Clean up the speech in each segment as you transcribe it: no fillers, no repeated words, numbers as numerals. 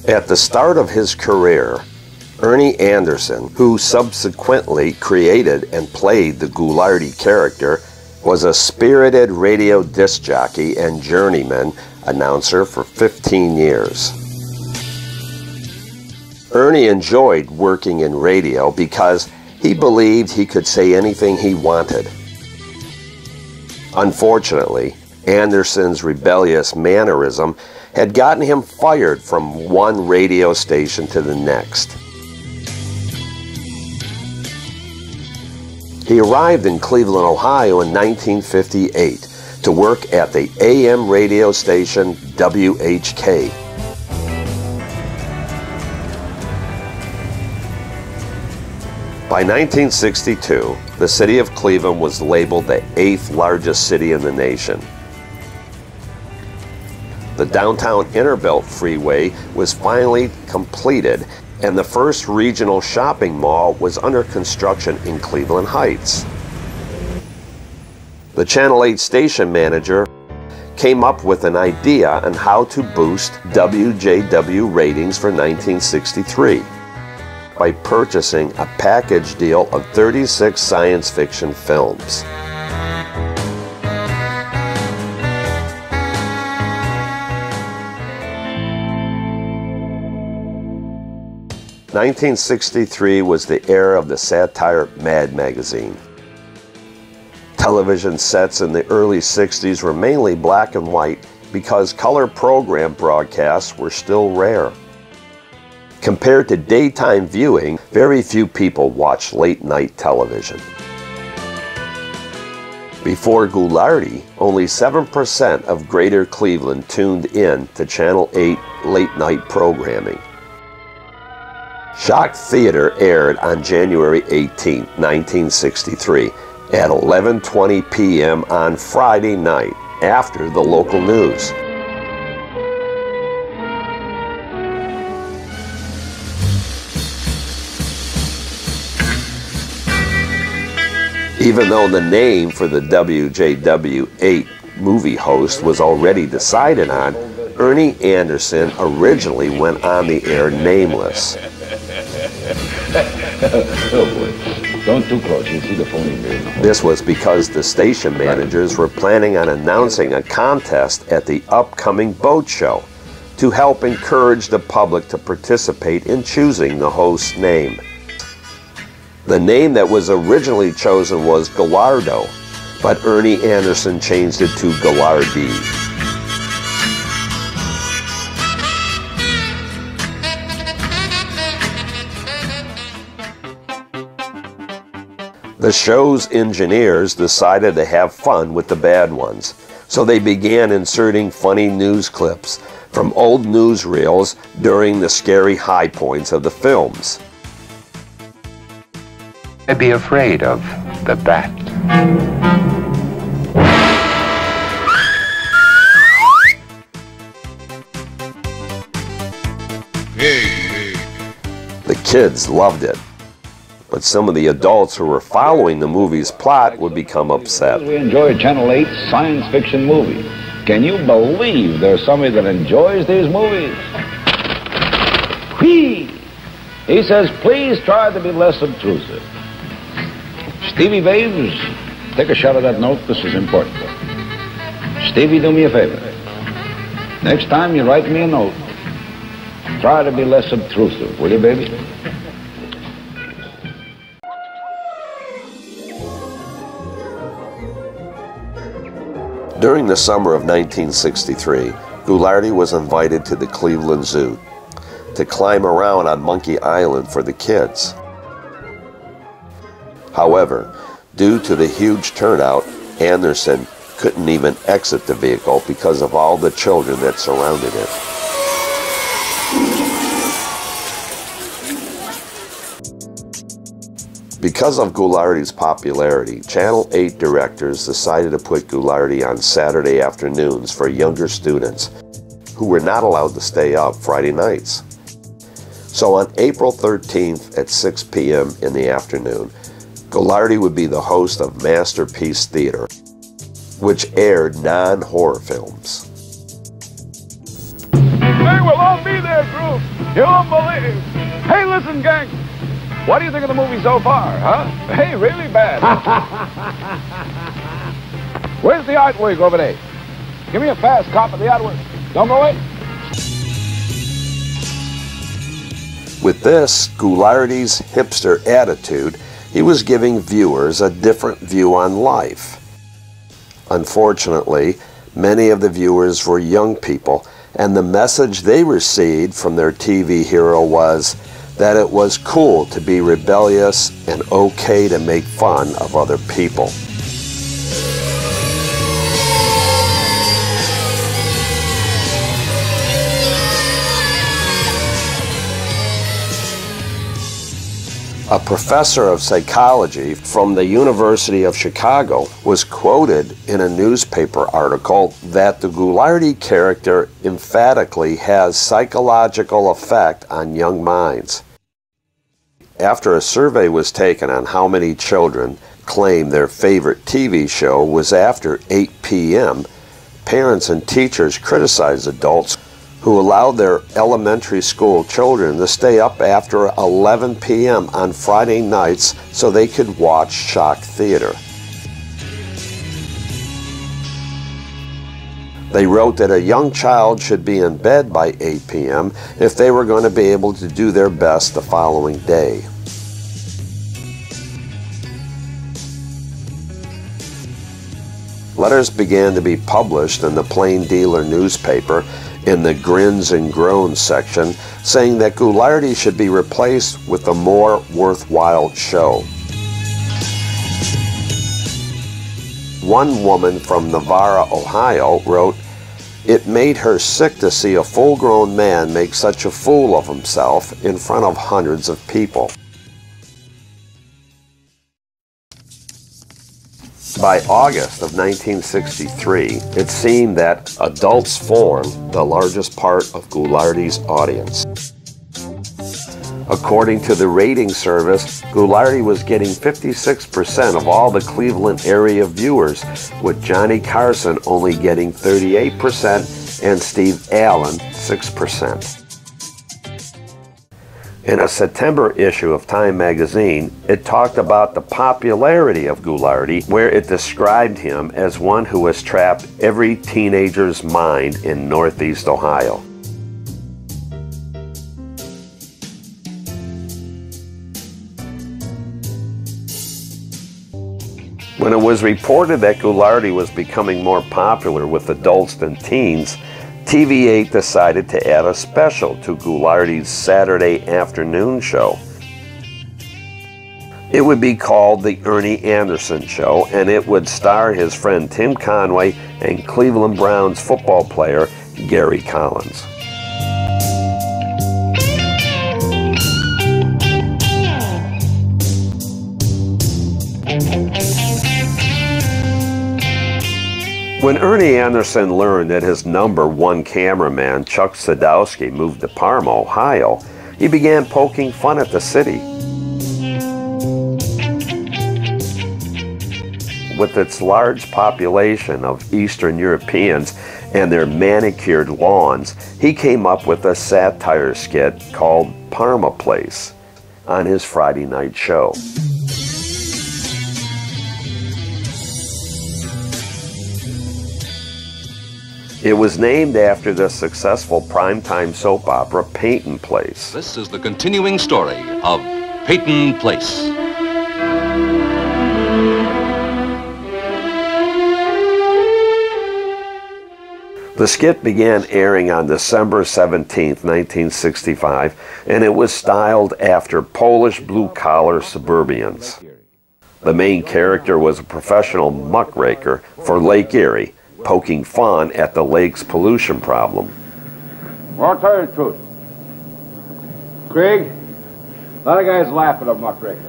At the start of his career, Ernie Anderson, who subsequently created and played the Ghoulardi character, was a spirited radio disc jockey and journeyman announcer for 15 years. Ernie enjoyed working in radio because he believed he could say anything he wanted. Unfortunately, Anderson's rebellious mannerism had gotten him fired from one radio station to the next. He arrived in Cleveland, Ohio in 1958 to work at the AM radio station WHK. By 1962, the city of Cleveland was labeled the 8th largest city in the nation. The downtown Innerbelt Freeway was finally completed, and the first regional shopping mall was under construction in Cleveland Heights. The Channel 8 station manager came up with an idea on how to boost WJW ratings for 1963 by purchasing a package deal of 36 science fiction films. 1963 was the era of the satire Mad magazine. Television sets in the early 60s were mainly black and white because color program broadcasts were still rare. Compared to daytime viewing, very few people watched late-night television. Before Ghoulardi, only 7% of Greater Cleveland tuned in to Channel 8 late-night programming. Shock Theater aired on January 18, 1963 at 11:20 p.m. on Friday night after the local news. Even though the name for the WJW-8 movie host was already decided on, Ernie Anderson originally went on the air nameless. Oh boy, don't too close, you'll see the phony beard. This was because the station managers were planning on announcing a contest at the upcoming boat show to help encourage the public to participate in choosing the host's name. The name that was originally chosen was Gallardo, but Ernie Anderson changed it to Ghoulardi. The show's engineers decided to have fun with the bad ones, so they began inserting funny news clips from old newsreels during the scary high points of the films. I'd be afraid of the bat. The kids loved it, but some of the adults who were following the movie's plot would become upset. We enjoy Channel 8's science fiction movie. Can you believe there's somebody that enjoys these movies? Whee! He says, please try to be less obtrusive. Stevie Babes, take a shot of that note. This is important. Stevie, do me a favor. Next time you write me a note, try to be less obtrusive, will you, baby? During the summer of 1963, Ghoulardi was invited to the Cleveland Zoo to climb around on Monkey Island for the kids. However, due to the huge turnout, Anderson couldn't even exit the vehicle because of all the children that surrounded it. Because of Ghoulardi's popularity, Channel 8 directors decided to put Ghoulardi on Saturday afternoons for younger students who were not allowed to stay up Friday nights. So on April 13th at 6 p.m. in the afternoon, Ghoulardi would be the host of Masterpiece Theater, which aired non-horror films. Hey, We'll all be there, Drew. You won't believe. Hey, listen, gang. What do you think of the movie so far, huh? Hey, really bad. Where's the artwork over there? Give me a fast copy of the artwork. Don't go away. With this Ghoulardi's hipster attitude, he was giving viewers a different view on life. Unfortunately, many of the viewers were young people, and the message they received from their TV hero was that it was cool to be rebellious and okay to make fun of other people. A professor of psychology from the University of Chicago was quoted in a newspaper article that the Ghoulardi character emphatically has psychological effect on young minds. After a survey was taken on how many children claimed their favorite TV show was after 8 p.m., parents and teachers criticized adults who allowed their elementary school children to stay up after 11 p.m. on Friday nights so they could watch shock theater. They wrote that a young child should be in bed by 8 p.m. if they were going to be able to do their best the following day. Letters began to be published in the Plain Dealer newspaper in the Grins and Groans section, saying that Ghoulardi should be replaced with a more worthwhile show. One woman from Navarre, Ohio wrote, "It made her sick to see a full-grown man make such a fool of himself in front of hundreds of people." By August of 1963, it seemed that adults formed the largest part of Ghoulardi's audience. According to the rating service, Ghoulardi was getting 56% of all the Cleveland area viewers, with Johnny Carson only getting 38% and Steve Allen 6%. In a September issue of Time magazine, it talked about the popularity of Ghoulardi, where it described him as one who has trapped every teenager's mind in Northeast Ohio. When it was reported that Ghoulardi was becoming more popular with adults than teens, TV8 decided to add a special to Ghoulardi's Saturday afternoon show. It would be called The Ernie Anderson Show, and it would star his friend Tim Conway and Cleveland Browns football player Gary Collins. When Ernie Anderson learned that his #1 cameraman, Chuck Sadowski, moved to Parma, Ohio, he began poking fun at the city. With its large population of Eastern Europeans and their manicured lawns, he came up with a satire skit called Parma Place on his Friday night show. It was named after the successful primetime soap opera Peyton Place. This is the continuing story of Peyton Place. The skit began airing on December 17, 1965, and it was styled after Polish blue-collar suburbians. The main character was a professional muckraker for Lake Erie, poking fun at the lake's pollution problem. Well, I'll tell you the truth. Craig, a lot of guys laugh at a muckraker.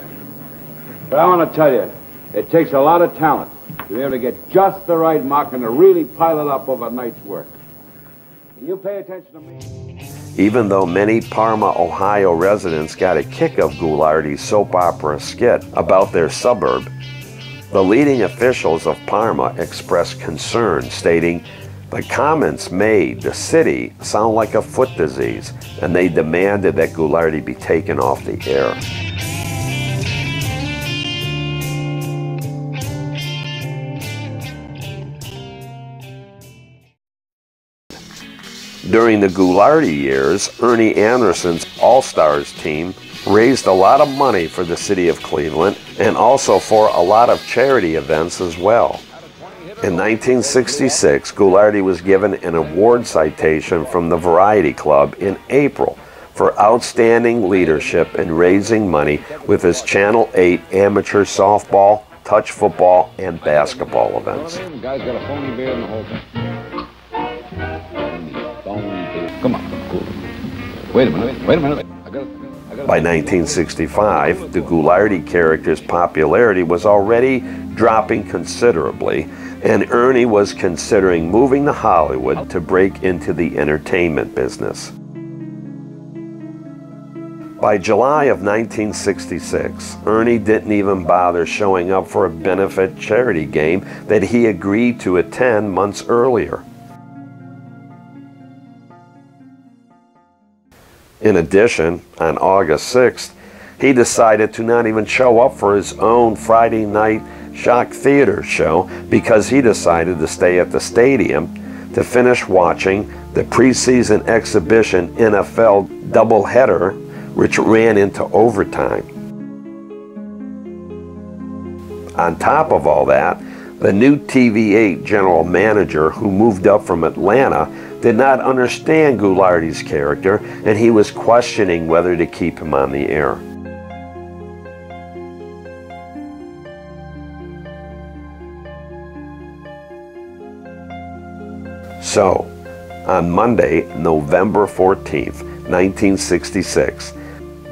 But I want to tell you, it takes a lot of talent to be able to get just the right muck and to really pile it up over a night's work. And you pay attention to me. Even though many Parma, Ohio residents got a kick of Ghoulardi's soap opera skit about their suburb, the leading officials of Parma expressed concern, stating, The comments made the city sound like a foot disease, and they demanded that Ghoulardi be taken off the air. During the Ghoulardi years, Ernie Anderson's All-Stars team raised a lot of money for the city of Cleveland and also for a lot of charity events as well. In 1966, Ghoulardi was given an award citation from the Variety Club in April for outstanding leadership in raising money with his Channel 8 amateur softball, touch football, and basketball events. The guy's got a phony beard and the whole thing. Phony beard. Come on, cool. Wait a minute. By 1965, the Ghoulardi character's popularity was already dropping considerably, and Ernie was considering moving to Hollywood to break into the entertainment business. By July of 1966, Ernie didn't even bother showing up for a benefit charity game that he agreed to attend months earlier. In addition, on August 6th, he decided to not even show up for his own Friday night Shock Theater show because he decided to stay at the stadium to finish watching the preseason exhibition NFL doubleheader, which ran into overtime. On top of all that, the new TV8 general manager, who moved up from Atlanta, did not understand Ghoulardi's character, and he was questioning whether to keep him on the air. So, on Monday, November 14th, 1966,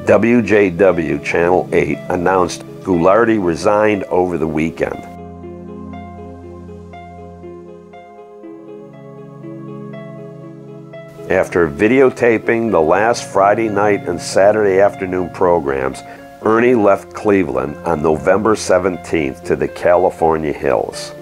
WJW Channel 8 announced Ghoulardi resigned over the weekend. After videotaping the last Friday night and Saturday afternoon programs, Ernie left Cleveland on November 17th to the California hills.